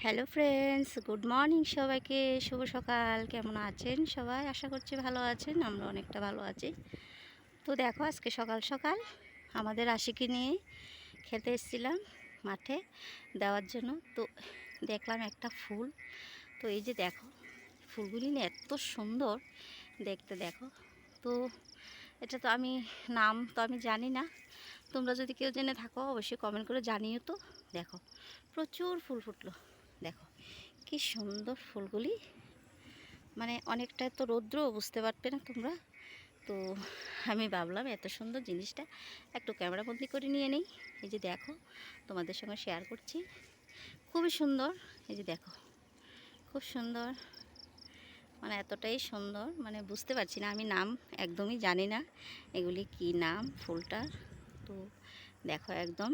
Hello friends, good morning সবাইকে। শুভ সকাল। কেমন আছেন সবাই? আশা করছি ভালো আছেন। আমরা অনেকটা ভালো আছি। তো দেখো, আজকে সকাল সকাল আমাদের আশিকে নিয়ে খেতে এসেছিলাম মাঠে দেওয়ার জন্য। তো দেখলাম একটা ফুল। তো এই যে দেখো, ফুলগুলি না এত সুন্দর দেখতে। দেখো তো এটা তো নাম তো আমি জানি না। তোমরা যদি কেউ জেনে থাকো অবশ্যই কমেন্ট করে জানিও। তো দেখো, প্রচুর ফুল ফুটলো। দেখো কি সুন্দর ফুলগুলি, মানে অনেকটা তো রৌদ্র, বুঝতে পারবে না তোমরা। তো আমি ভাবলাম এত সুন্দর জিনিসটা একটু ক্যামেরাবন্দি করে নিয়ে নেই। এই যে দেখো, তোমাদের সঙ্গে শেয়ার করছি। খুবই সুন্দর। এই যে দেখো, খুব সুন্দর, মানে এতটাই সুন্দর, মানে বুঝতে পারছি না। আমি নাম একদমই জানি না এগুলি কি নাম ফুলটার। তো দেখো, একদম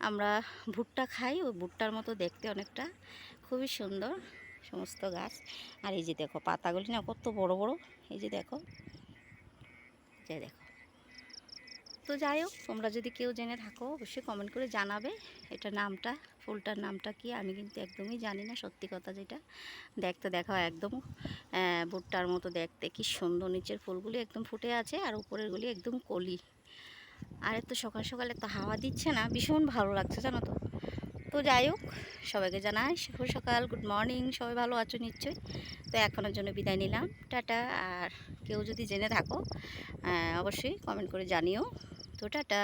আমরা ভুট্টা খাই, ওই ভুট্টার মতো দেখতে অনেকটা। খুবই সুন্দর সমস্ত গাছ। আর এই যে দেখো, পাতাগুলি না কত বড় বড়। এই যে দেখো, যে দেখো। তো যাই হোক, তোমরা যদি কেউ জেনে থাকো অবশ্যই কমেন্ট করে জানাবে এটা নামটা, ফুলটার নামটা কি। আমি কিন্তু একদমই জানি না, সত্যি কথা যেটা। দেখতে দেখো একদম ভুট্টার মতো দেখতে, কি সুন্দর। নিচের ফুলগুলি একদম ফুটে আছে আর উপরেরগুলি একদম কলি। আর এত সকাল সকালে তো হাওয়া দিচ্ছে না, ভীষণ ভালো লাগছে জানো তো। তো যাই হোক, সবাইকে জানাই শুভ সকাল, গুড মর্নিং। সবাই ভালো আছো নিশ্চয়ই। তো এখনের জন্য বিদায় নিলাম, টাটা। আর কেউ যদি জেনে থাকো অবশ্যই কমেন্ট করে জানিও। তো টাটা।